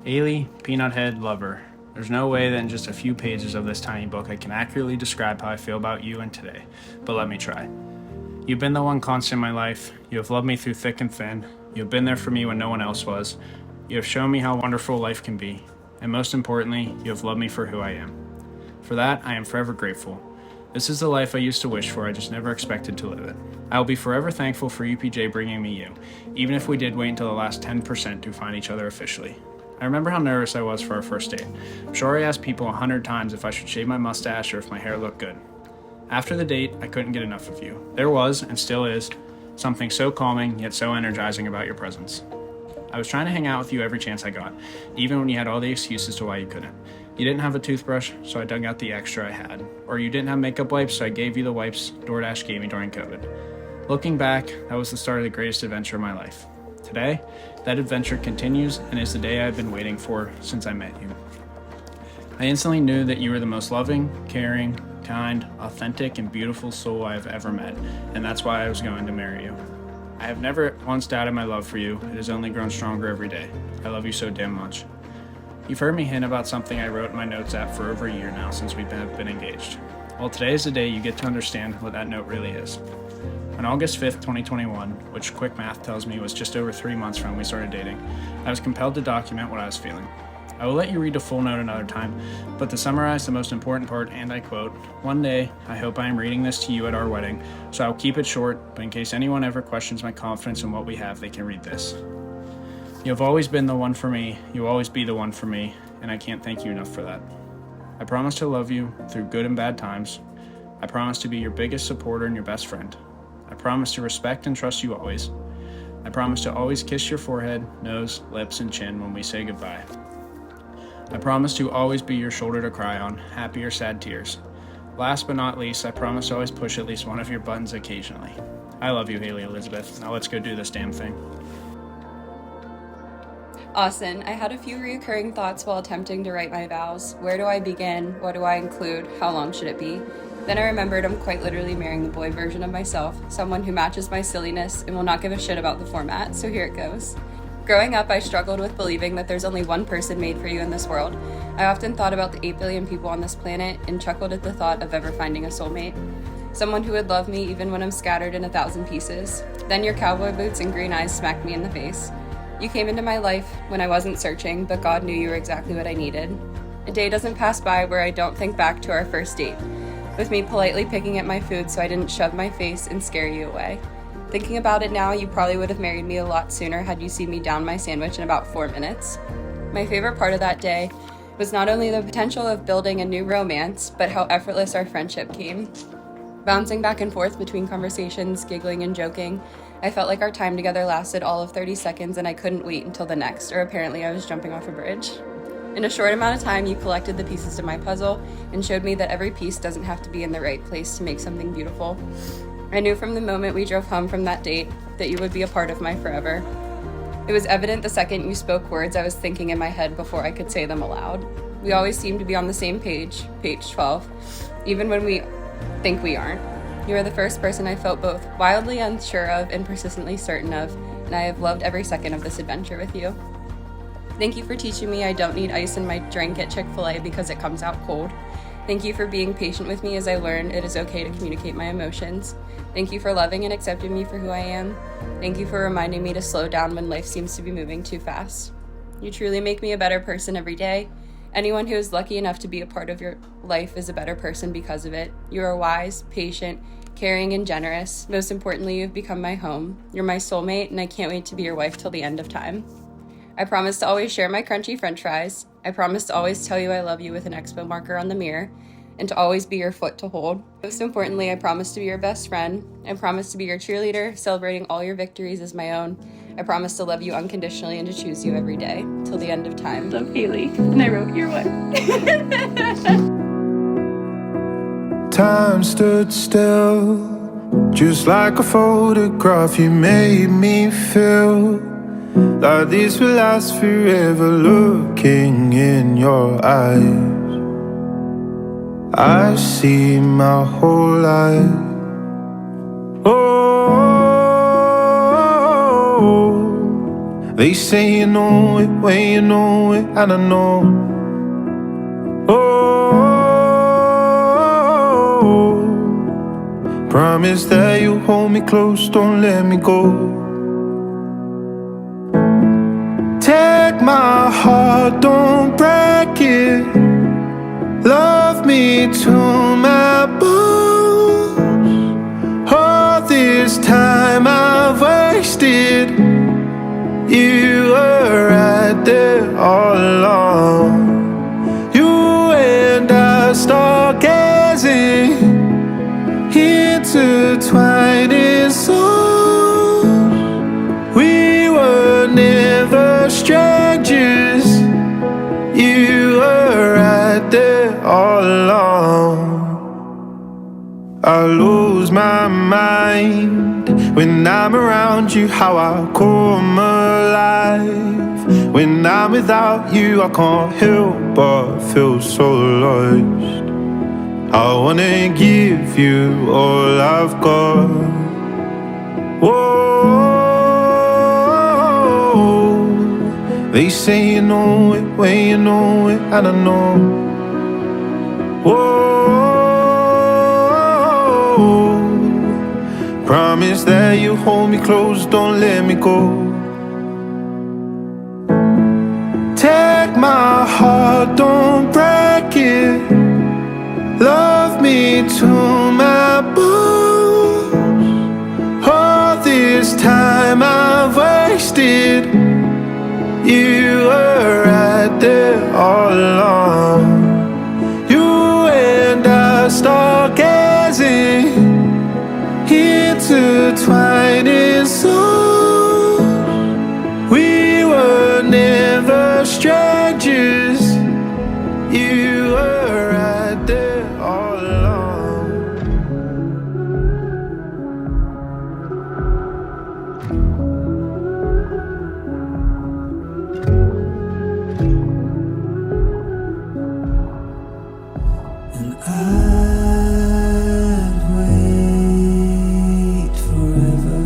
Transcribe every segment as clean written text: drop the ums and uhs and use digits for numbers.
Ailey, Peanut Head, Lover. There's no way that in just a few pages of this tiny book I can accurately describe how I feel about you and today, but let me try. You've been the one constant in my life. You have loved me through thick and thin. You have been there for me when no one else was. You have shown me how wonderful life can be. And most importantly, you have loved me for who I am. For that, I am forever grateful. This is the life I used to wish for, I just never expected to live it. I will be forever thankful for UPJ bringing me you, even if we did wait until the last 10% to find each other officially. I remember how nervous I was for our first date. I'm sure I asked people 100 times if I should shave my mustache or if my hair looked good. After the date, I couldn't get enough of you. There was, and still is, something so calming yet so energizing about your presence. I was trying to hang out with you every chance I got, even when you had all the excuses to why you couldn't. You didn't have a toothbrush, so I dug out the extra I had. Or you didn't have makeup wipes, so I gave you the wipes DoorDash gave me during COVID. Looking back, that was the start of the greatest adventure of my life. Today, that adventure continues and is the day I've been waiting for since I met you. I instantly knew that you were the most loving, caring, kind, authentic, and beautiful soul I have ever met, and that's why I was going to marry you. I have never once doubted my love for you. It has only grown stronger every day. I love you so damn much. You've heard me hint about something I wrote in my notes app for over a year now since we've been engaged. Well, today is the day you get to understand what that note really is. On August 5th, 2021, which quick math tells me was just over 3 months from when we started dating, I was compelled to document what I was feeling. I will let you read the full note another time, but to summarize the most important part, and I quote, "One day, I hope I am reading this to you at our wedding, so I'll keep it short, but in case anyone ever questions my confidence in what we have, they can read this. You have always been the one for me, you will always be the one for me, and I can't thank you enough for that. I promise to love you through good and bad times. I promise to be your biggest supporter and your best friend. I promise to respect and trust you always. I promise to always kiss your forehead, nose, lips, and chin when we say goodbye. I promise to always be your shoulder to cry on, happy or sad tears. Last but not least, I promise to always push at least one of your buttons occasionally. I love you, Haley Elizabeth. Now let's go do this damn thing." Austin, I had a few recurring thoughts while attempting to write my vows. Where do I begin? What do I include? How long should it be? Then I remembered I'm quite literally marrying the boy version of myself, someone who matches my silliness and will not give a shit about the format, so here it goes. Growing up, I struggled with believing that there's only one person made for you in this world. I often thought about the 8 billion people on this planet and chuckled at the thought of ever finding a soulmate. Someone who would love me even when I'm scattered in 1,000 pieces. Then your cowboy boots and green eyes smacked me in the face. You came into my life when I wasn't searching, but God knew you were exactly what I needed. A day doesn't pass by where I don't think back to our first date, with me politely picking at my food so I didn't shove my face and scare you away. Thinking about it now, you probably would have married me a lot sooner had you seen me down my sandwich in about 4 minutes. My favorite part of that day was not only the potential of building a new romance, but how effortless our friendship came. Bouncing back and forth between conversations, giggling and joking, I felt like our time together lasted all of 30 seconds and I couldn't wait until the next, or apparently I was jumping off a bridge. In a short amount of time, you collected the pieces to my puzzle and showed me that every piece doesn't have to be in the right place to make something beautiful. I knew from the moment we drove home from that date that you would be a part of my forever. It was evident the second you spoke words I was thinking in my head before I could say them aloud. We always seem to be on the same page 12, even when we think we aren't. You are the first person I felt both wildly unsure of and persistently certain of, and I have loved every second of this adventure with you. Thank you for teaching me I don't need ice in my drink at Chick-fil-A because it comes out cold. Thank you for being patient with me as I learned it is okay to communicate my emotions. Thank you for loving and accepting me for who I am. Thank you for reminding me to slow down when life seems to be moving too fast. You truly make me a better person every day. Anyone who is lucky enough to be a part of your life is a better person because of it. You are wise, patient, caring, and generous. Most importantly, you've become my home. You're my soulmate, and I can't wait to be your wife till the end of time. I promise to always share my crunchy french fries. I promise to always tell you I love you with an expo marker on the mirror, and to always be your foot to hold. Most importantly, I promise to be your best friend. I promise to be your cheerleader, celebrating all your victories as my own. I promise to love you unconditionally and to choose you every day, till the end of time. Love, Haley. And I wrote your wife. Time stood still, just like a photograph. You made me feel like this will last forever. Looking in your eyes, I see my whole life. Oh, They say you know it when you know it, and I know. Oh, promise that you'll hold me close, don't let me go. Take my heart, don't break it. Love me to my bones. All this time I've wasted, you were right there all along. You and I stargazing, intertwined in souls. We were never strangers, you were right there all along. I lose my mind when I'm around you, how I come alive. When I'm without you, I can't help but feel so lost. I wanna give you all I've got. Whoa, they say you know it when you know it, and I know. Whoa, promise that you hold me close, don't let me go. Take my heart, don't break it. Love me to my bones. All this time I've wasted, you were right there all along. You and I stargazing, intertwined in souls. We were never strangers, you were right there all along. And I'd wait forever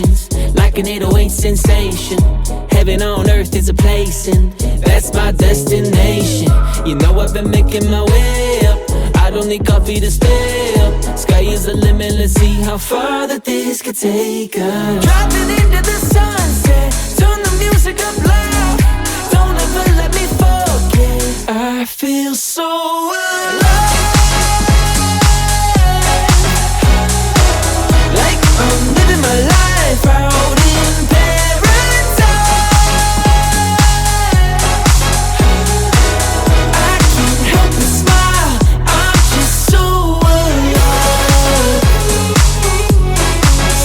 vibrations, like an 808 sensation. Heaven on earth is a place, and that's my destination. You know I've been making my way up, I don't need coffee to stay up. Sky is the limit, let's see how far that this could take us. Driving into the sunset, turn the music up loud. Don't ever let me forget, I feel so alive. Like I'm living my life out in paradise. I can't help but smile, I'm just so alive.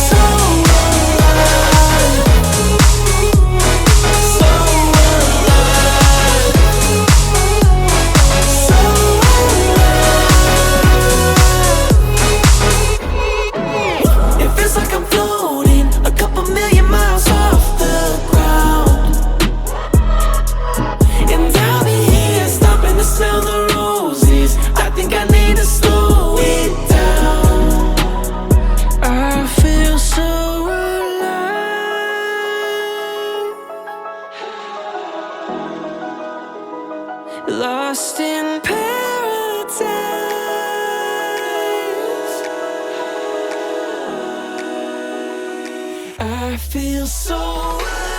So alive. So alive. So alive. It feels like I'm floating a couple million miles off the ground. And I'll be here stopping to smell the roses. I think I need to slow it down. I feel so alive. Lost in paradise. I feel so alive.